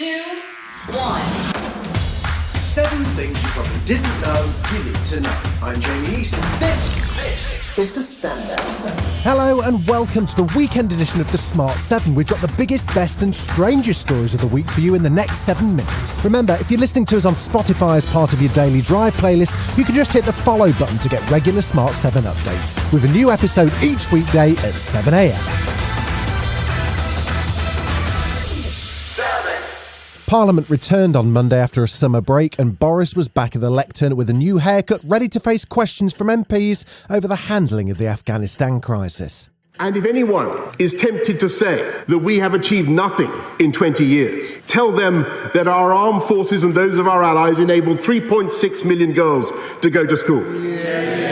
2, 1. 7 things you probably didn't know you need to know. I'm Jamie East, and this is the Standout 7. Hello and welcome to the weekend edition of the Smart 7. We've got the biggest, best and strangest stories of the week for you in the next 7 minutes. Remember, if you're listening to us on Spotify as part of your daily drive playlist, you can just hit the follow button to get regular Smart 7 updates, with a new episode each weekday at 7 a.m. Parliament returned on Monday after a summer break, and Boris was back at the lectern with a new haircut, ready to face questions from MPs over the handling of the Afghanistan crisis. And if anyone is tempted to say that we have achieved nothing in 20 years, tell them that our armed forces and those of our allies enabled 3.6 million girls to go to school.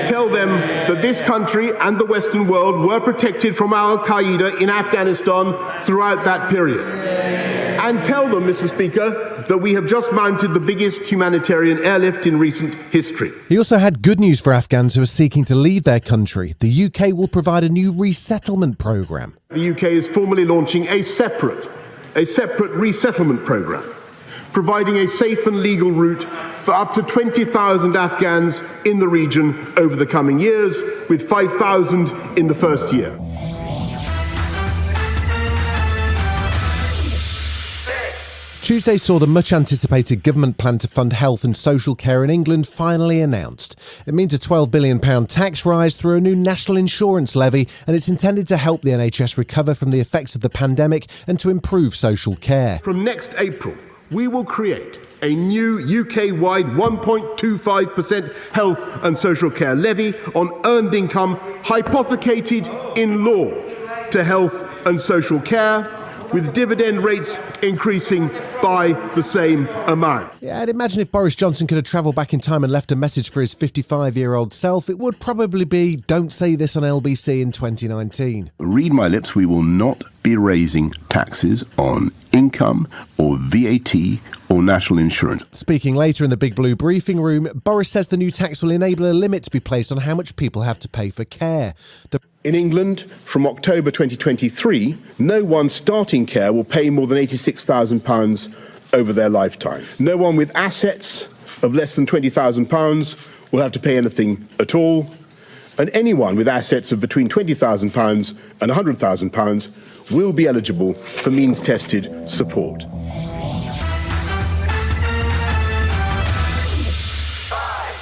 Tell them that this country and the Western world were protected from Al-Qaeda in Afghanistan throughout that period. And tell them, Mr. Speaker, that we have just mounted the biggest humanitarian airlift in recent history. He also had good news for Afghans who are seeking to leave their country. The UK will provide a new resettlement programme. The UK is formally launching a separate resettlement programme, providing a safe and legal route for up to 20,000 Afghans in the region over the coming years, with 5,000 in the first year. Tuesday saw the much-anticipated government plan to fund health and social care in England finally announced. It means a £12 billion tax rise through a new national insurance levy, and it's intended to help the NHS recover from the effects of the pandemic and to improve social care. From next April, we will create a new UK-wide 1.25% health and social care levy on earned income hypothecated in law to health and social care, with dividend rates increasing by the same amount. Yeah, I'd imagine if Boris Johnson could have travelled back in time and left a message for his 55-year-old self, it would probably be, don't say this on LBC in 2019. Read my lips, we will not be raising taxes on income or VAT or national insurance. Speaking later in the Big Blue briefing room, Boris says the new tax will enable a limit to be placed on how much people have to pay for care. In England, from October 2023, no one starting care will pay more than £86,000 over their lifetime. No one with assets of less than £20,000 will have to pay anything at all. And anyone with assets of between £20,000 and £100,000 will be eligible for means-tested support.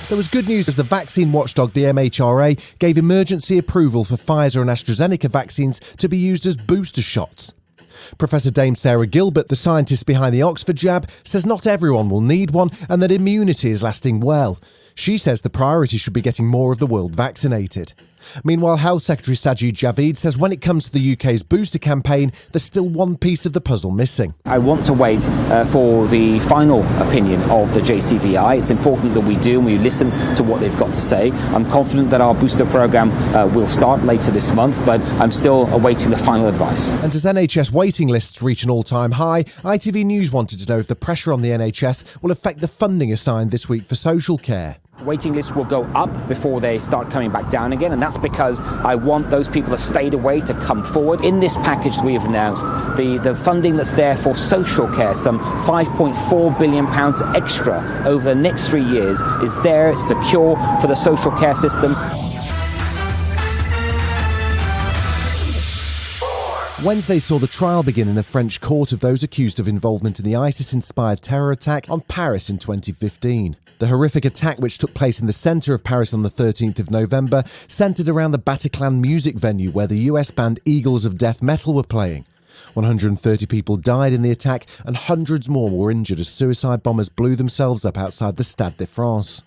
There was good news as the vaccine watchdog, the MHRA, gave emergency approval for Pfizer and AstraZeneca vaccines to be used as booster shots. Professor Dame Sarah Gilbert, the scientist behind the Oxford jab, says not everyone will need one and that immunity is lasting well. She says the priority should be getting more of the world vaccinated. Meanwhile, Health Secretary Sajid Javid says when it comes to the UK's booster campaign, there's still one piece of the puzzle missing. I want to wait for the final opinion of the JCVI. It's important that we do and we listen to what they've got to say. I'm confident that our booster programme will start later this month, but I'm still awaiting the final advice. And as NHS waiting lists reach an all-time high, ITV News wanted to know if the pressure on the NHS will affect the funding assigned this week for social care. Waiting lists will go up before they start coming back down again, and that's because I want those people that stayed away to come forward. In this package we have announced, the funding that's there for social care, some £5.4 billion extra over the next 3 years, is there, secure for the social care system. Wednesday saw the trial begin in a French court of those accused of involvement in the ISIS-inspired terror attack on Paris in 2015. The horrific attack, which took place in the centre of Paris on the 13th of November, centred around the Bataclan music venue where the US band Eagles of Death Metal were playing. 130 people died in the attack and hundreds more were injured as suicide bombers blew themselves up outside the Stade de France.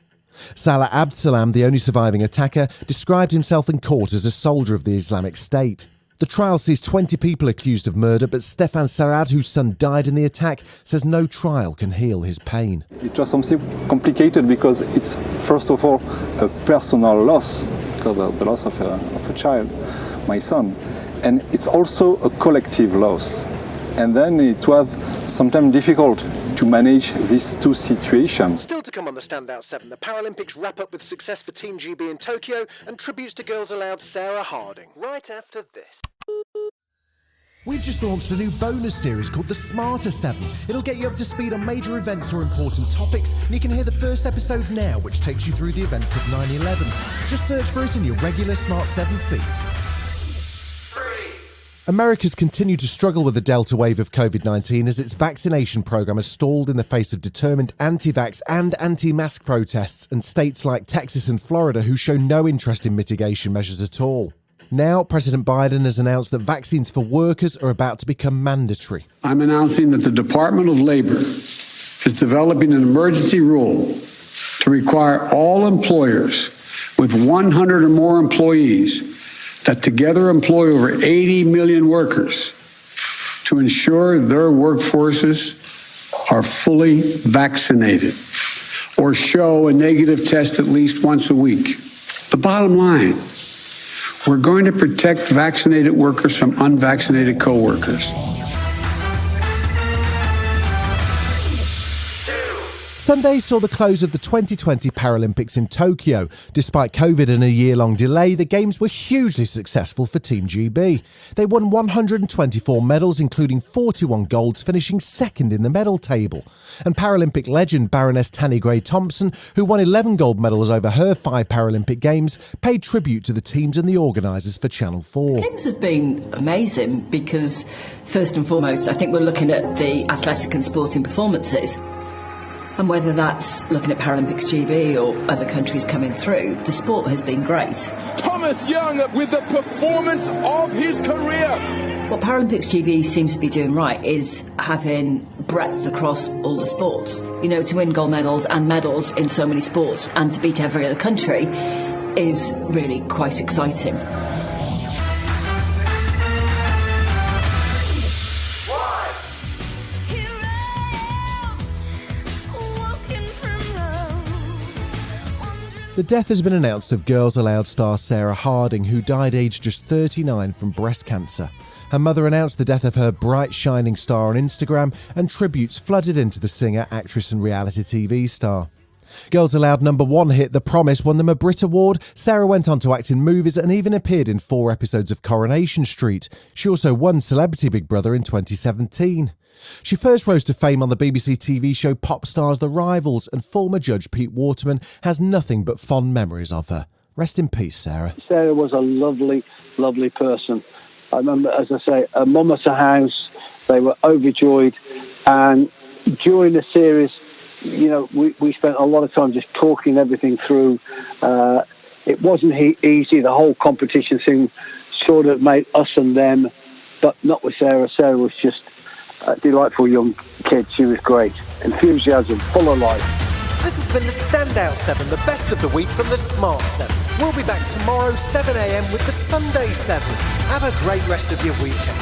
Salah Abdeslam, the only surviving attacker, described himself in court as a soldier of the Islamic State. The trial sees 20 people accused of murder, but Stéphane Sarad, whose son died in the attack, says no trial can heal his pain. It was something complicated because it's, first of all, a personal loss, because of the loss of a child, my son. And it's also a collective loss. And then it was sometimes difficult to manage these two situations. Still to come on the Standout 7, the Paralympics wrap up with success for Team GB in Tokyo and tributes to Girls Aloud Sarah Harding, right after this. We've just launched a new bonus series called The Smarter 7. It'll get you up to speed on major events or important topics, and you can hear the first episode now, which takes you through the events of 9/11. Just search for it in your regular Smart 7 feed. America's continued to struggle with the Delta wave of COVID-19 as its vaccination program has stalled in the face of determined anti-vax and anti-mask protests in states like Texas and Florida who show no interest in mitigation measures at all. Now, President Biden has announced that vaccines for workers are about to become mandatory. I'm announcing that the Department of Labor is developing an emergency rule to require all employers with 100 or more employees that together employ over 80 million workers to ensure their workforces are fully vaccinated or show a negative test at least once a week. The bottom line, we're going to protect vaccinated workers from unvaccinated co-workers. Sunday saw the close of the 2020 Paralympics in Tokyo. Despite COVID and a year-long delay, the Games were hugely successful for Team GB. They won 124 medals, including 41 golds, finishing second in the medal table. And Paralympic legend Baroness Tanni Grey-Thompson, who won 11 gold medals over her 5 Paralympic Games, paid tribute to the teams and the organisers for Channel 4. The Games have been amazing because, first and foremost, I think we're looking at the athletic and sporting performances. And whether that's looking at Paralympics GB or other countries coming through, the sport has been great. Thomas Young with the performance of his career. What Paralympics GB seems to be doing right is having breadth across all the sports. You know, to win gold medals and medals in so many sports and to beat every other country is really quite exciting. The death has been announced of Girls Aloud star Sarah Harding, who died aged just 39 from breast cancer. Her mother announced the death of her bright, shining star on Instagram, and tributes flooded into the singer, actress and reality TV star. Girls Aloud #1 hit The Promise won them a Brit Award. Sarah went on to act in movies and even appeared in 4 episodes of Coronation Street. She also won Celebrity Big Brother in 2017. She first rose to fame on the BBC TV show Pop Stars The Rivals, and former judge Pete Waterman has nothing but fond memories of her. Rest in peace, Sarah. Sarah was a lovely, lovely person. I remember, as I say, her mum at her house, they were overjoyed, and during the series, you know, we spent a lot of time just talking everything through. It wasn't easy. The whole competition thing sort of made us and them, but not with Sarah. Sarah was just a delightful young kid. She was great. Enthusiasm, full of life. This has been the Standout 7, the best of the week from the Smart 7. We'll be back tomorrow, 7 a.m. with the Sunday 7. Have a great rest of your weekend.